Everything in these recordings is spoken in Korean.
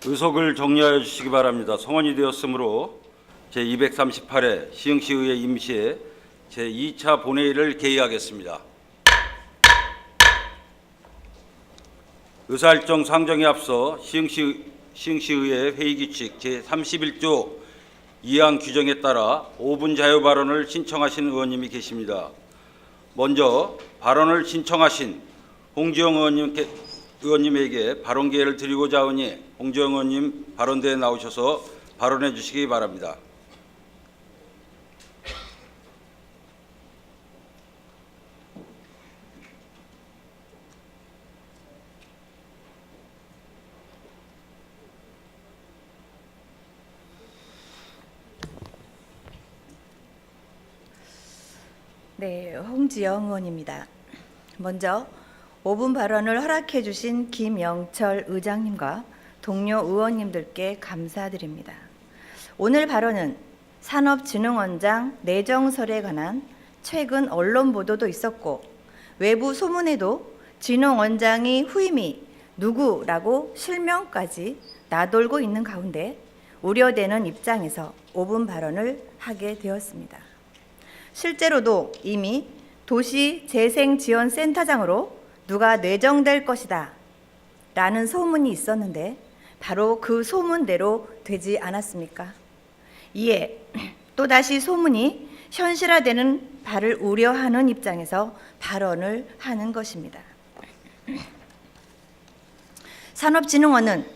의석을 정리하여 주시기 바랍니다. 성원이 되었으므로 제238회 시흥시의회 임시회 제2차 본회의를 개의하겠습니다. 의사일정 상정에 앞서 시흥시의회 회의규칙 제31조 2항 규정에 따라 5분 자유 발언을 신청하신 의원님이 계십니다. 먼저 발언을 신청하신 홍지영 의원님에게 발언 기회를 드리고자 하오니 홍지영 의원님 발언대에 나오셔서 발언해 주시기 바랍니다. 네, 홍지영 의원입니다. 먼저 5분 발언을 허락해 주신 김영철 의장님과 동료 의원님들께 감사드립니다. 오늘 발언은 산업진흥원장 내정설에 관한 최근 언론 보도도 있었고 외부 소문에도 진흥원장이 후임이 누구라고 실명까지 나돌고 있는 가운데 우려되는 입장에서 5분 발언을 하게 되었습니다. 실제로도 이미 도시재생지원센터장으로 누가 내정될 것이다 라는 소문이 있었는데 바로 그 소문대로 되지 않았습니까? 이에 또다시 소문이 현실화되는 바를 우려하는 입장에서 발언을 하는 것입니다. 산업진흥원은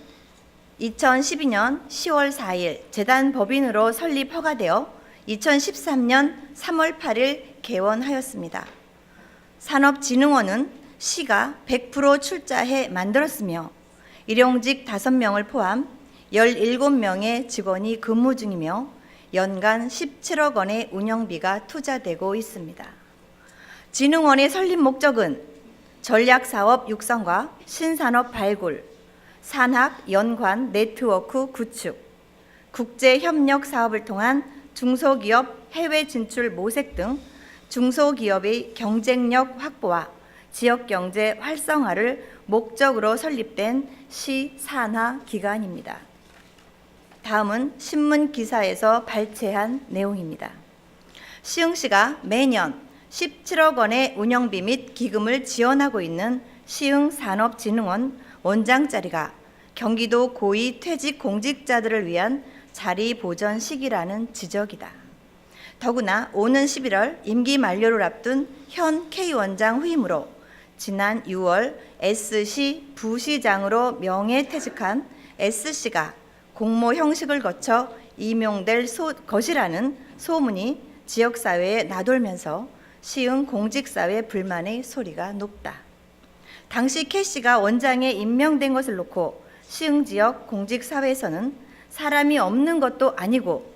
2012년 10월 4일 재단 법인으로 설립 허가되어 2013년 3월 8일 개원하였습니다. 산업진흥원은 시가 100% 출자해 만들었으며 일용직 5명을 포함 17명의 직원이 근무 중이며 연간 17억 원의 운영비가 투자되고 있습니다. 진흥원의 설립 목적은 전략사업 육성과 신산업 발굴, 산학 연관 네트워크 구축, 국제협력 사업을 통한 중소기업 해외 진출 모색 등 중소기업의 경쟁력 확보와 지역경제 활성화를 목적으로 설립된 시산하 기관입니다. 다음은 신문 기사에서 발췌한 내용입니다. 시흥시가 매년 17억 원의 운영비 및 기금을 지원하고 있는 시흥산업진흥원 원장 자리가 경기도 고위 퇴직 공직자들을 위한 자리 보전 시기라는 지적이다. 더구나 오는 11월 임기 만료를 앞둔 현 K원장 후임으로 지난 6월 S시 부시장으로 명예퇴직한 S씨가 공모 형식을 거쳐 임용될 것이라는 소문이 지역사회에 나돌면서 시흥 공직사회 불만의 소리가 높다. 당시 K씨가 원장에 임명된 것을 놓고 시흥 지역 공직사회에서는 사람이 없는 것도 아니고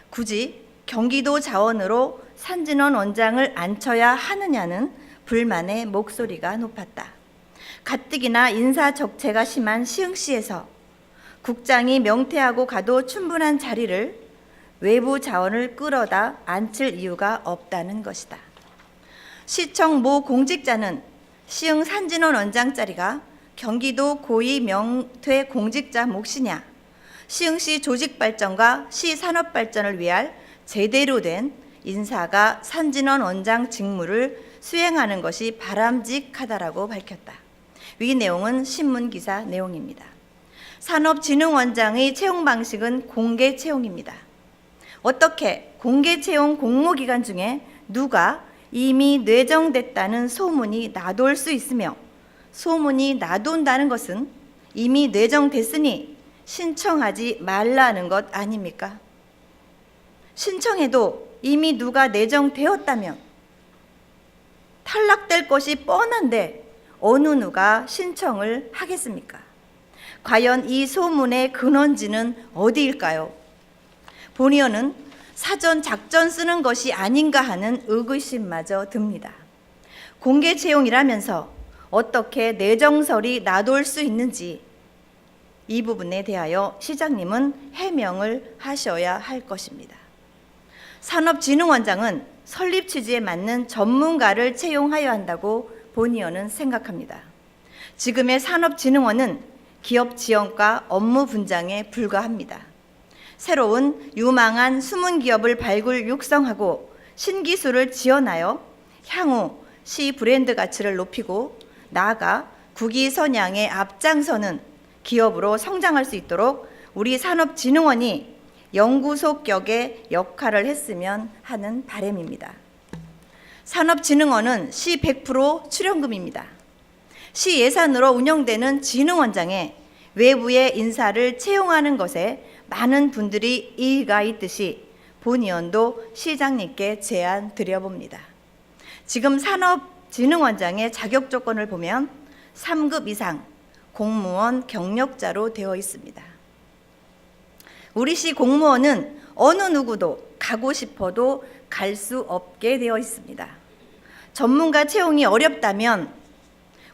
굳이 경기도 자원으로 산진원 원장을 앉혀야 하느냐는 불만의 목소리가 높았다. 가뜩이나 인사 적체가 심한 시흥시에서 국장이 명퇴하고 가도 충분한 자리를 외부 자원을 끌어다 앉힐 이유가 없다는 것이다. 시청 모 공직자는 시흥 산진원 원장 자리가 경기도 고위 명퇴 공직자 몫이냐, 시흥시 조직 발전과 시 산업 발전을 위할 제대로 된 인사가 산진원 원장 직무를 수행하는 것이 바람직하다라고 밝혔다. 위 내용은 신문 기사 내용입니다. 산업진흥원장의 채용 방식은 공개 채용입니다. 어떻게 공개 채용 공모기간 중에 누가 이미 뇌정됐다는 소문이 나돌 수 있으며 소문이 나돈다는 것은 이미 뇌정됐으니 신청하지 말라는 것 아닙니까? 신청해도 이미 누가 내정되었다면 탈락될 것이 뻔한데 어느 누가 신청을 하겠습니까? 과연 이 소문의 근원지는 어디일까요? 본의원은 사전 작전 쓰는 것이 아닌가 하는 의구심마저 듭니다. 공개 채용이라면서 어떻게 내정설이 나돌 수 있는지 이 부분에 대하여 시장님은 해명을 하셔야 할 것입니다. 산업진흥원장은 설립 취지에 맞는 전문가를 채용하여야 한다고 본의원은 생각합니다. 지금의 산업진흥원은 기업 지원과 업무 분장에 불과합니다. 새로운 유망한 숨은 기업을 발굴 육성하고 신기술을 지원하여 향후 시 브랜드 가치를 높이고 나아가 국위 선양에 앞장서는 기업으로 성장할 수 있도록 우리 산업진흥원이 연구소 격의 역할을 했으면 하는 바람입니다. 산업진흥원은 시 100% 출연금입니다. 시 예산으로 운영되는 진흥원장에 외부의 인사를 채용하는 것에 많은 분들이 이의가 있듯이 본의원도 시장님께 제안 드려봅니다. 지금 산업진흥원장의 자격 조건을 보면 3급 이상 공무원 경력자로 되어 있습니다. 우리 시 공무원은 어느 누구도 가고 싶어도 갈 수 없게 되어 있습니다. 전문가 채용이 어렵다면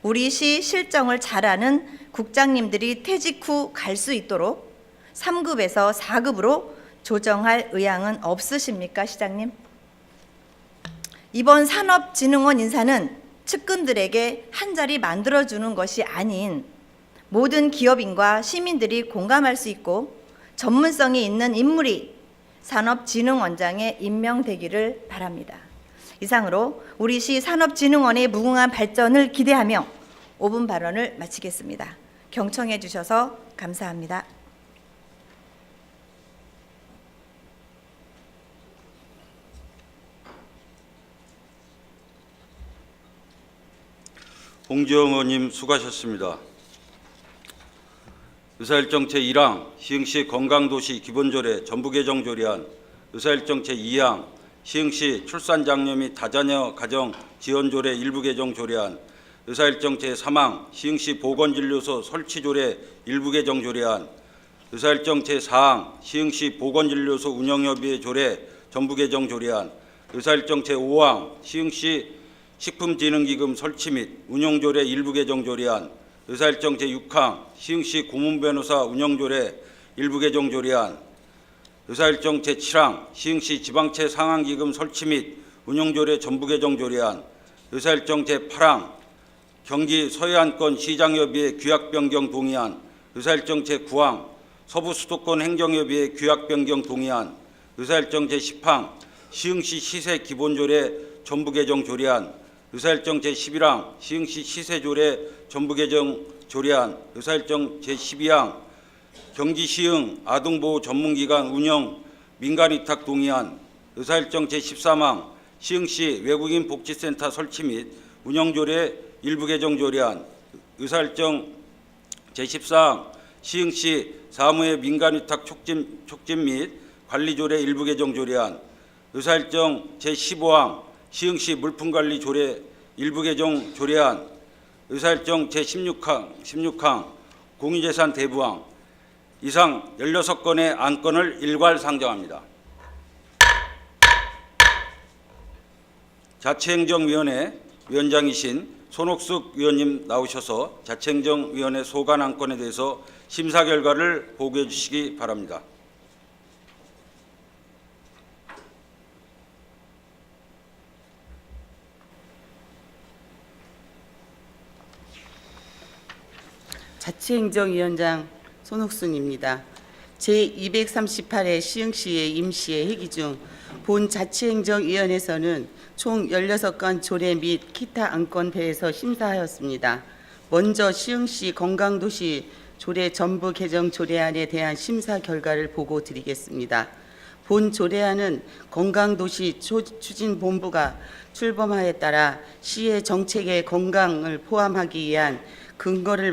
우리 시 실정을 잘하는 국장님들이 퇴직 후 갈 수 있도록 3급에서 4급으로 조정할 의향은 없으십니까, 시장님? 이번 산업진흥원 인사는 측근들에게 한 자리 만들어주는 것이 아닌 모든 기업인과 시민들이 공감할 수 있고 전문성이 있는 인물이 산업진흥원장에 임명되기를 바랍니다. 이상으로 우리 시 산업진흥원의 무궁한 발전을 기대하며 5분 발언을 마치겠습니다. 경청해 주셔서 감사합니다. 홍지영 의원님 수고하셨습니다. 의사일정 제1항 시흥시 건강도시 기본조례 전부개정 조례안, 의사일정 제2항 시흥시 출산장려 및 다자녀 가정 지원조례 일부 개정 조례안, 의사일정 제3항 시흥시 보건진료소 설치조례 일부 개정 조례안, 의사일정 제4항 시흥시 보건진료소 운영협의회 조례 전부 개정 조례안, 의사일정 제5항 시흥시 식품진흥기금 설치 및 운영조례 일부 개정 조례안, 의사일정 제6항 시흥시 고문변호사 운영조례 일부 개정 조례안, 의사일정 제7항 시흥시 지방채 상환기금 설치 및 운영조례 전부 개정 조례안, 의사일정 제8항 경기 서해안권 시장협의회 규약변경 동의안, 의사일정 제9항 서부수도권 행정협의회 규약변경 동의안, 의사일정 제10항 시흥시 시세 기본조례 전부 개정 조례안, 의사일정 제11항 시흥시 시세조례 전부 개정 조례안, 의사일정 제12항 경기시흥 아동보호 전문기관 운영 민간위탁 동의안, 의사일정 제13항 시흥시 외국인 복지센터 설치 및 운영조례 일부 개정 조례안, 의사일정 제14항 시흥시 사무의 민간위탁 촉진 및 관리조례 일부 개정 조례안, 의사일정 제15항 시흥시 물품관리 조례 일부 개정 조례안, 의사일정 제16항 공유재산 대부항 이상 16건의 안건을 일괄 상정합니다. 자치행정위원회 위원장이신 손옥숙 위원님 나오셔서 자치행정위원회 소관 안건에 대해서 심사 결과를 보고해 주시기 바랍니다. 자치행정위원장 손옥순입니다. 제238회 시흥시의 임시회 회기 중 본 자치행정위원회에서는 총 16건 조례 및 기타 안건 대해서 심사하였습니다. 먼저 시흥시 건강도시 조례 전부 개정 조례안에 대한 심사 결과를 보고 드리겠습니다. 본 조례안은 건강도시 추진본부가 출범하에 따라 시의 정책에 건강을 포함하기 위한 근거를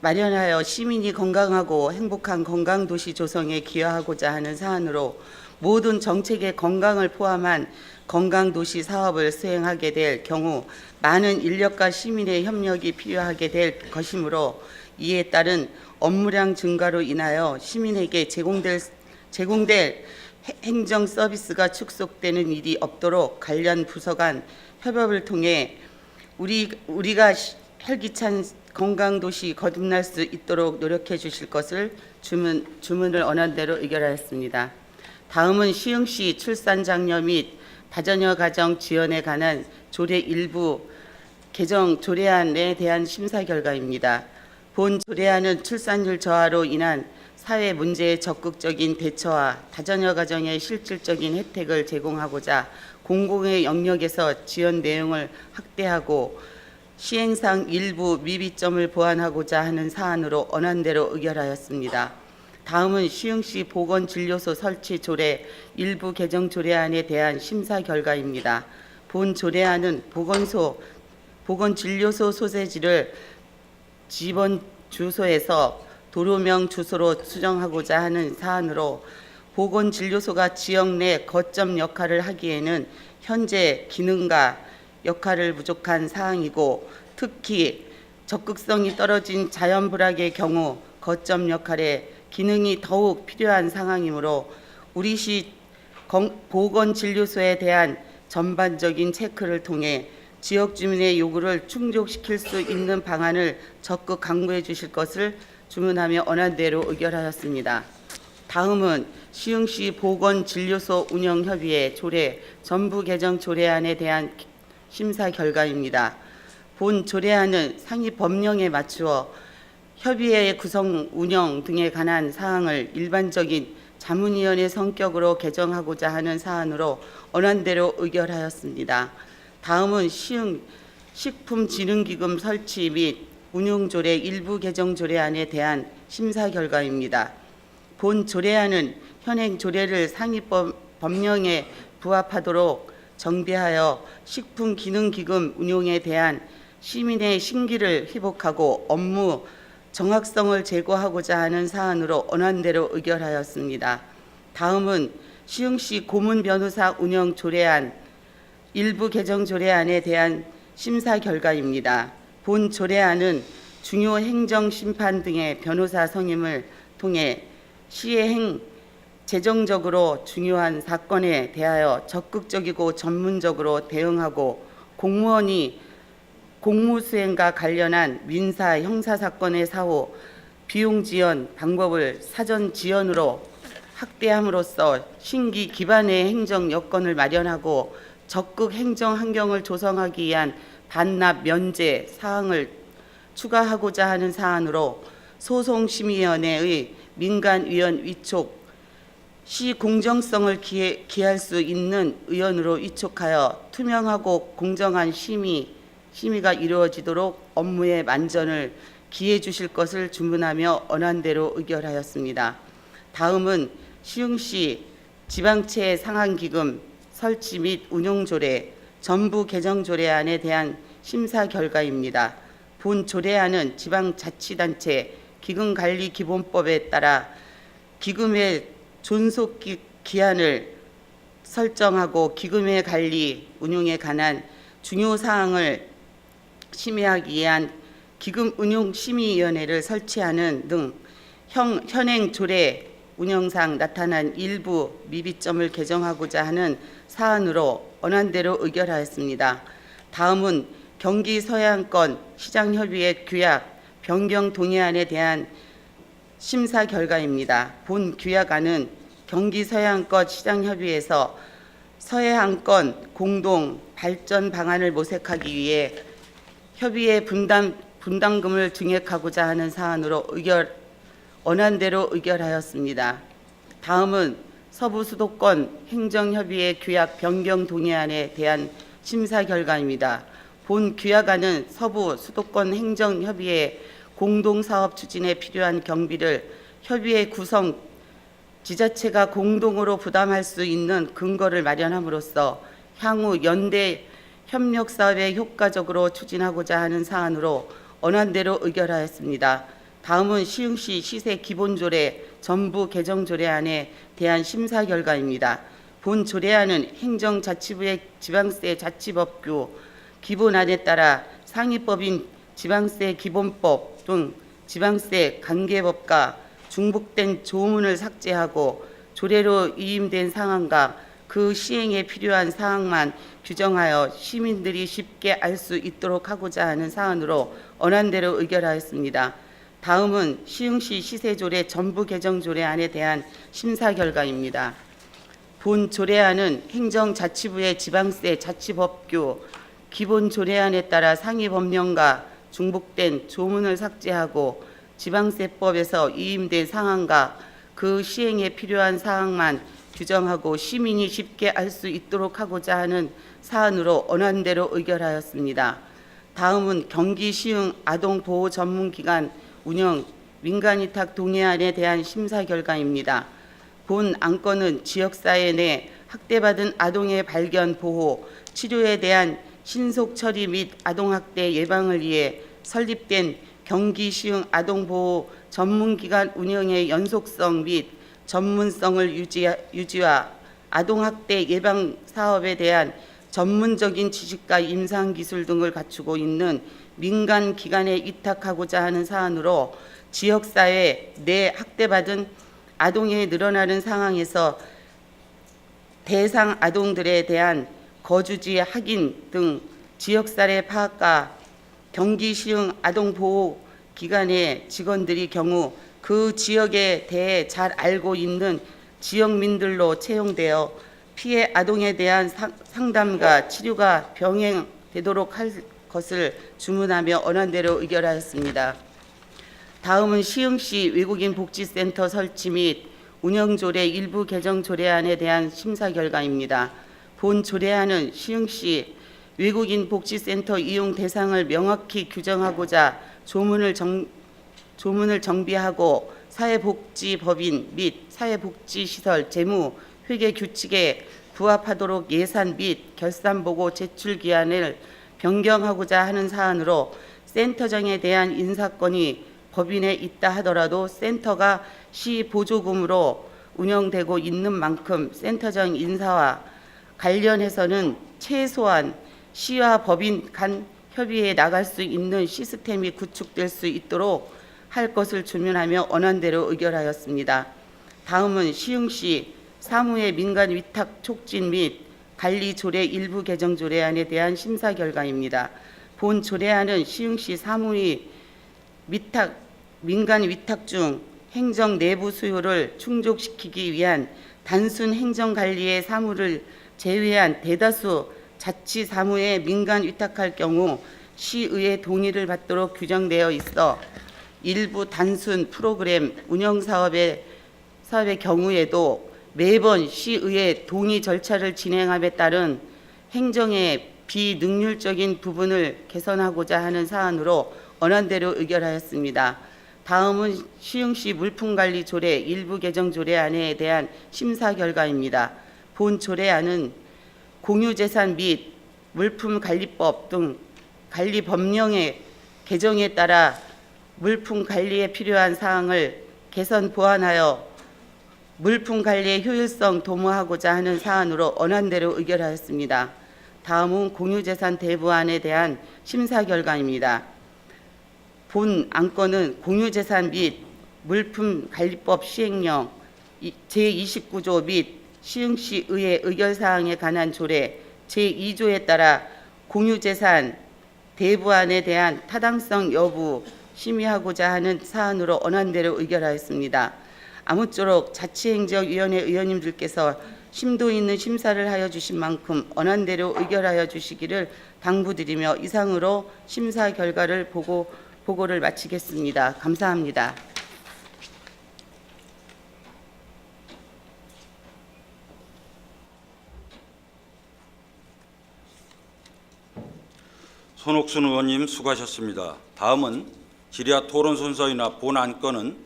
마련하여 시민이 건강하고 행복한 건강도시 조성에 기여하고자 하는 사안으로 모든 정책의 건강을 포함한 건강도시 사업을 수행하게 될 경우 많은 인력과 시민의 협력이 필요하게 될 것이므로 이에 따른 업무량 증가로 인하여 시민에게 제공될 행정 서비스가 축소되는 일이 없도록 관련 부서 간 협업을 통해 우리가 활기찬 건강도시 거듭날 수 있도록 노력해 주실 것을 주문을 언한대로 의결하였습니다. 다음은 시흥시 출산장려 및 다자녀 가정 지원에 관한 조례 일부 개정 조례안에 대한 심사 결과입니다. 본 조례안은 출산율 저하로 인한 사회 문제의 적극적인 대처와 다자녀 가정의 실질적인 혜택을 제공하고자 공공의 영역에서 지원 내용을 확대하고 시행상 일부 미비점을 보완하고자 하는 사안으로 언안대로 의결하였습니다. 다음은 시흥시 보건진료소 설치 조례 일부 개정 조례안에 대한 심사 결과입니다. 본 조례안은 보건진료소 소재지를 지번 주소에서 도로명 주소로 수정하고자 하는 사안으로 보건진료소가 지역 내 거점 역할을 하기에는 현재 기능과 역할을 부족한 사항이고, 특히 적극성이 떨어진 자연불악의 경우 거점 역할에 기능이 더욱 필요한 상황이므로 우리시 보건진료소에 대한 전반적인 체크를 통해 지역 주민의 요구를 충족시킬 수 있는 방안을 적극 강구해 주실 것을 주문하며 언안대로 의결하였습니다. 다음은 시흥시 보건진료소 운영협의회 조례 전부 개정 조례안에 대한 심사 결과입니다. 본 조례안은 상위 법령에 맞추어 협의회의 구성 운영 등에 관한 사항을 일반적인 자문위원회 성격으로 개정하고자 하는 사안으로 언안대로 의결하였습니다. 다음은 시흥 식품진흥기금 설치 및 운용조례 일부 개정 조례안에 대한 심사 결과입니다. 본 조례안은 현행 조례를 상위 법령에 부합하도록 정비하여 식품기능기금 운용에 대한 시민의 신기를 회복하고 업무 정확성을 제고하고자 하는 사안으로 언안대로 의결하였습니다. 다음은 시흥시 고문변호사 운영 조례안 일부 개정 조례안에 대한 심사 결과입니다. 본 조례안은 중요 행정심판 등의 변호사 선임을 통해 시의 재정적으로 중요한 사건에 대하여 적극적이고 전문적으로 대응하고 공무원이 공무수행과 관련한 민사 형사 사건의 사후 비용 지원 방법을 사전 지원으로 확대함으로써 신기 기반의 행정 여건을 마련하고 적극 행정 환경을 조성하기 위한 반납 면제 사항을 추가하고자 하는 사안으로 소송심의위원회의 민간위원 위촉 시 공정성을 기할 수 있는 의원으로 위촉하여 투명하고 공정한 심의가 이루어지도록 업무의 만전을 기해 주실 것을 주문하며 언안대로 의결하였습니다. 다음은 시흥시 지방채 상환기금 설치 및 운용조례 전부 개정 조례안에 대한 심사 결과입니다. 본 조례안은 지방자치단체 기금관리기본법에 따라 기금의 존속 기한을 설정하고 기금의 관리 운용에 관한 중요 사항을 심의하기 위한 기금운용심의위원회를 설치하는 등 현행 조례 운영상 나타난 일부 미비점을 개정하고자 하는 사안으로 언안대로 의결하였습니다. 다음은 경기 서해안권 시장협의회 규약 변경 동의안에 대한 심사 결과입니다. 본 규약안은 경기 서해안권 시장협의회에서 서해안권 공동 발전 방안을 모색하기 위해 협의회 분담금을 증액하고자 하는 사안으로 언안대로 의결하였습니다. 다음은 서부 수도권 행정협의회 규약 변경 동의안에 대한 심사 결과입니다. 본 규약안은 서부 수도권 행정협의회 공동사업 추진에 필요한 경비를 협의회 구성 지자체가 공동으로 부담할 수 있는 근거를 마련함으로써 향후 연대 협력 사업에 효과적으로 추진하고자 하는 사안으로 언안대로 의결하였습니다. 다음은 시흥시 시세 기본조례 전부 개정 조례안에 대한 심사 결과입니다. 본 조례안은 행정자치부의 지방세 자치법규 기본안에 따라 상위법인 지방세 기본법 등 지방세 관계법과 중복된 조문을 삭제하고 조례로 위임된 상황과 그 시행에 필요한 사항만 규정하여 시민들이 쉽게 알 수 있도록 하고자 하는 사안으로 언안대로 의결하였습니다. 다음은 시흥시 시세조례 전부 개정 조례안에 대한 심사 결과입니다. 본 조례안은 행정자치부의 지방세 자치법규 기본 조례안에 따라 상위 법령과 중복된 조문을 삭제하고 지방세법에서 위임된 사항과 그 시행에 필요한 사항만 규정하고 시민이 쉽게 알 수 있도록 하고자 하는 사안으로 원안대로 의결하였습니다. 다음은 경기 시흥 아동보호 전문기관 운영 민간위탁 동의안에 대한 심사 결과입니다. 본 안건은 지역사회 내 학대받은 아동의 발견, 보호, 치료에 대한 신속 처리 및 아동학대 예방을 위해 설립된 경기 시흥 아동보호 전문기관 운영의 연속성 및 전문성을 유지와 아동학대 예방 사업에 대한 전문적인 지식과 임상기술 등을 갖추고 있는 민간기관에 위탁하고자 하는 사안으로 지역사회 내 학대받은 아동이 늘어나는 상황에서 대상 아동들에 대한 거주지 확인 등 지역사회 파악과 경기 시흥 아동보호기관의 직원들이 경우 그 지역에 대해 잘 알고 있는 지역민들로 채용되어 피해 아동에 대한 상담과 치료가 병행되도록 할 것을 주문하며 원안대로 의결하였습니다. 다음은 시흥시 외국인 복지센터 설치 및 운영조례 일부 개정 조례안에 대한 심사 결과입니다. 본 조례안은 시흥시 외국인 복지센터 이용 대상을 명확히 규정하고자 조문을 정비하고 사회복지법인 및 사회복지시설 재무 회계 규칙에 부합하도록 예산 및 결산보고 제출 기한을 변경하고자 하는 사안으로 센터장에 대한 인사권이 법인에 있다 하더라도 센터가 시 보조금으로 운영되고 있는 만큼 센터장 인사와 관련해서는 최소한 시와 법인 간 협의해 나갈 수 있는 시스템이 구축될 수 있도록 할 것을 주문하며 원안대로 의결하였습니다. 다음은 시흥시 사무의 민간 위탁 촉진 및 관리 조례 일부 개정 조례안에 대한 심사 결과입니다. 본 조례안은 시흥시 사무의 민간 위탁 중 행정 내부 수요를 충족시키기 위한 단순 행정 관리의 사무를 제외한 대다수 자치 사무에 민간 위탁할 경우 시의회 동의를 받도록 규정되어 있어 일부 단순 프로그램 운영 사업의 경우에도 매번 시의회 동의 절차를 진행함에 따른 행정의 비능률적인 부분을 개선하고자 하는 사안으로 원안대로 의결하였습니다. 다음은 시흥시 물품관리 조례 일부 개정 조례안에 대한 심사 결과입니다. 본 조례안은 공유재산 및 물품관리법 등 관리 법령의 개정에 따라 물품 관리에 필요한 사항을 개선 보완하여 물품 관리의 효율성 도모하고자 하는 사안으로 원안대로 의결하였습니다. 다음은 공유재산 대부안에 대한 심사 결과입니다. 본 안건은 공유재산 및 물품관리법 시행령 제29조 및 시흥시 의회 의결사항에 관한 조례 제2조에 따라 공유재산 대부안에 대한 타당성 여부 심의하고자 하는 사안으로 원안대로 의결하였습니다. 아무쪼록 자치행정위원회 의원님들께서 심도 있는 심사를 하여 주신 만큼 원안대로 의결하여 주시기를 당부드리며 이상으로 심사 결과를 보고를 마치겠습니다. 감사합니다. 손옥순 의원님 수고하셨습니다. 다음은 질의와 토론 순서이나 본 안건은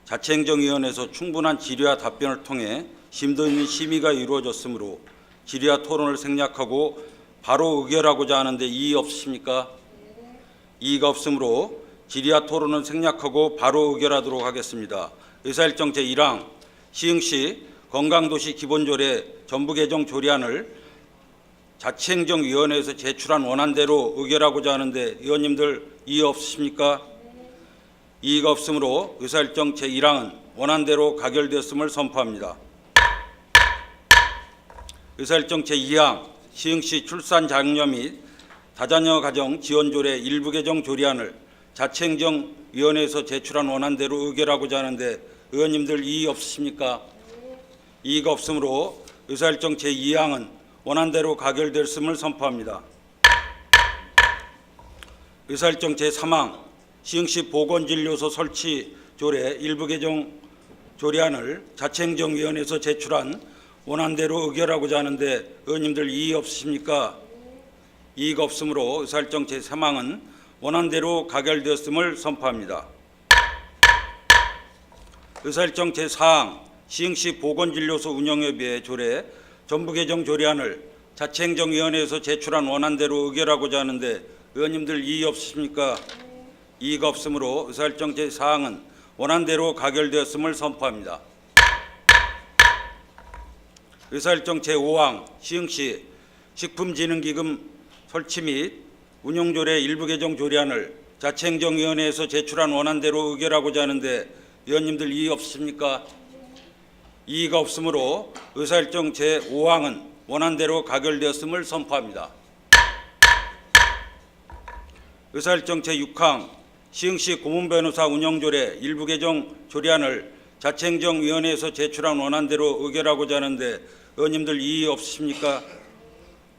자치행정위원회에서 충분한 질의와 답변을 통해 심도 있는 심의가 이루어졌으므로 질의와 토론을 생략하고 바로 의결하고자 하는데 이의 없으십니까? 이의가 없으므로 질의와 토론은 생략하고 바로 의결하도록 하겠습니다. 의사일정 제1항 시흥시 건강도시 기본조례 전부 개정 조례안을 자치행정위원회에서 제출한 원안대로 의결하고자 하는데 의원님들 이의 없으십니까? 이의가 없으므로 의사일정 제1항은 원안대로 가결되었음을 선포합니다. 의사일정 제2항 시흥시 출산 장려 및 다자녀 가정 지원조례 일부 개정 조례안을 자치행정위원회에서 제출한 원안대로 의결하고자 하는데 의원님들 이의 없으십니까? 이의가 없으므로 의사일정 제2항은 원안대로 가결되었음을 선포합니다. 의사일정 제3항 시흥시 보건진료소 설치 조례 일부 개정 조례안을 자치행정위원회에서 제출한 원안대로 의결하고자 하는데 의원님들 이의 없으십니까? 이의가 없으므로 의사일정 제3항은 원안대로 가결되었음을 선포합니다. 의사일정 제4항 시흥시 보건진료소 운영협의회 조례 전부 개정 조례안을 자치행정위원회에서 제출한 원안대로 의결하고자 하는데 의원님들 이의 없으십니까? 이의가 없으므로 의사일정 제4항은 원안대로 가결되었음을 선포합니다. 의사일정 제5항 시흥시 식품진흥기금 설치 및 운용조례 일부 개정 조례안을 자치행정위원회에서 제출한 원안대로 의결하고자 하는데 의원님들 이의 없으십니까? 이의가 없으므로 의사일정 제5항은 원안대로 가결되었음을 선포합니다. 의사일정 제6항 시흥시 고문변호사 운영조례 일부 개정 조례안을 자치행정위원회에서 제출한 원안대로 의결하고자 하는데 의원님들 이의 없으십니까?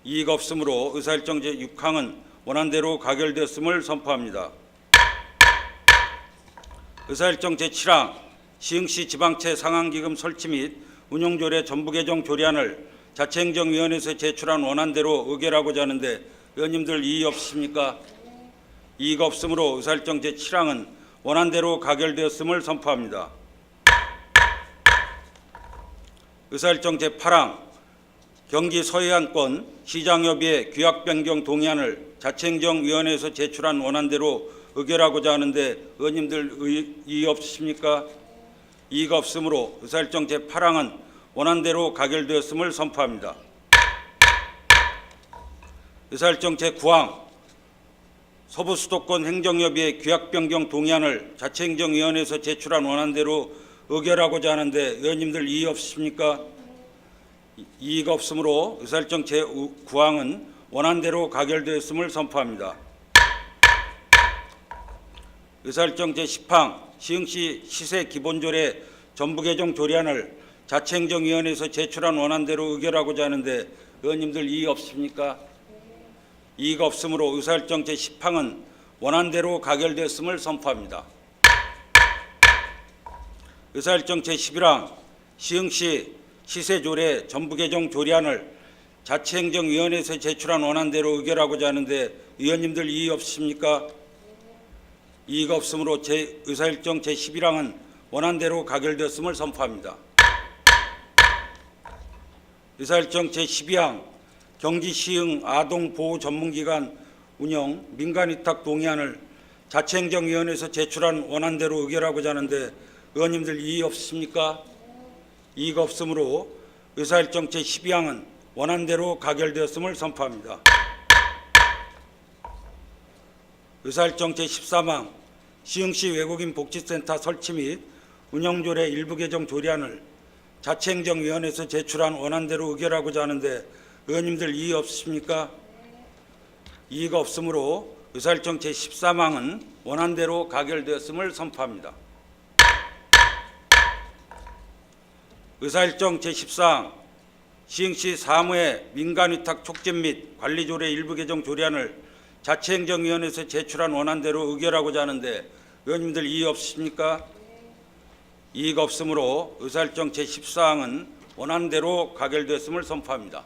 이의가 없으므로 의사일정 제6항은 원안대로 가결되었음을 선포합니다. 의사일정 제7항 시흥시 지방채 상환기금 설치 및 운용조례 전부 개정 조례안을 자치행정위원회에서 제출한 원안대로 의결하고자 하는데 의원님들 이의 없으십니까? 이의가 없으므로 의사일정 제7항은 원안대로 가결되었음을 선포합니다. 의사일정 제8항 경기 서해안권 시장협의회 규약변경 동의안을 자치행정위원회에서 제출한 원안대로 의결하고자 하는데 의원님들 이의 없으십니까? 이의가 없으므로 의사일정 제8항은 원안대로 가결되었음을 선포합니다. 의사일정 제9항 서부수도권 행정협의회 규약변경 동의안을 자치행정위원회에서 제출한 원안대로 의결하고자 하는데 의원님들 이의 없으십니까? 이의가 없으므로 의사일정 제9항은 원안대로 가결되었음을 선포합니다. 의사일정 제10항 시흥시 시세기본조례 전부 개정 조례안을 자치행정위원회에서 제출한 원안대로 의결하고자 하는데 의원님들 이의 없으십니까? 이의가 없으므로 의사일정 제10항은 원안대로 가결되었음을 선포합니다. 의사일정 제11항 시흥시 시세조례 전부 개정 조례안을 자치행정위원회에서 제출한 원안대로 의결하고자 하는데 의원님들 이의 없으십니까? 이의가 없으므로 의사일정 제11항은 원안대로 가결되었음을 선포합니다. 의사일정 제12항 경기 시흥 아동 보호 전문기관 운영 민간위탁 동의안을 자치행정위원회에서 제출한 원안대로 의결하고자 하는데 의원님들 이의 없으십니까? 이의가 없으므로 의사일정 제12항은 원안대로 가결되었음을 선포합니다. 의사일정 제13항 시흥시 외국인 복지센터 설치 및 운영조례 일부 개정 조례안을 자치행정위원회에서 제출한 원안대로 의결하고자 하는데 의원님들 이의 없으십니까? 이의가 없으므로 의사일정 제13항은 원안대로 가결되었음을 선포합니다. 의사일정 제14항 시흥시 사무의 민간위탁 촉진 및 관리조례 일부 개정 조례안을 자치행정위원회에서 제출한 원안대로 의결하고자 하는데 의원님들 이의 없으십니까? 이의가 없으므로 의사일정 제14항은 원안대로 가결되었음을 선포합니다.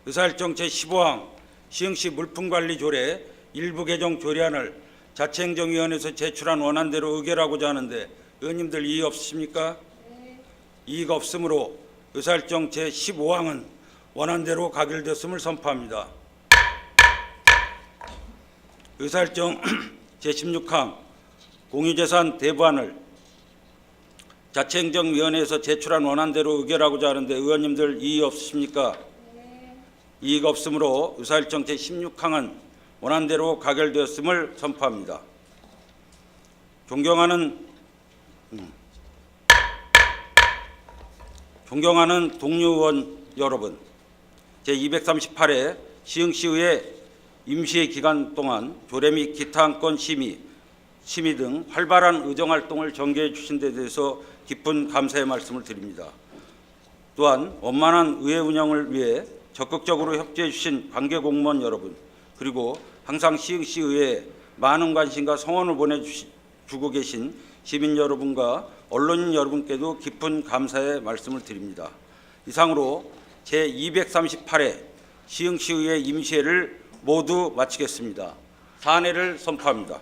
의사일정 제15항 시흥시 물품관리조례 일부 개정 조례안을 자치행정위원회에서 제출한 원안대로 의결하고자 하는데 의원님들 이의 없으십니까? 이의가 없으므로 의사일정 제15항은 원안대로 가결되었음을 선포합니다. 의사일정 제16항 공유재산 대부안을 자치행정위원회에서 제출한 원안대로 의결하고자 하는데 의원님들 이의 없으십니까? 이의가 없으므로 의사일정 제16항은 원안대로 가결되었음을 선포합니다. 존경하는 동료 의원 여러분, 제238회 시흥시의회 임시회 기간 동안 조례 및 기타 안건 심의 등 활발한 의정활동을 전개해 주신 데 대해서 깊은 감사의 말씀을 드립니다. 또한 원만한 의회 운영을 위해 적극적으로 협조해 주신 관계 공무원 여러분, 그리고 항상 시흥시의회에 많은 관심과 성원을 보내주고 계신 시민 여러분과 언론인 여러분께도 깊은 감사의 말씀을 드립니다. 이상으로 제238회 시흥시의회 임시회를 모두 마치겠습니다. 사내를 선포합니다.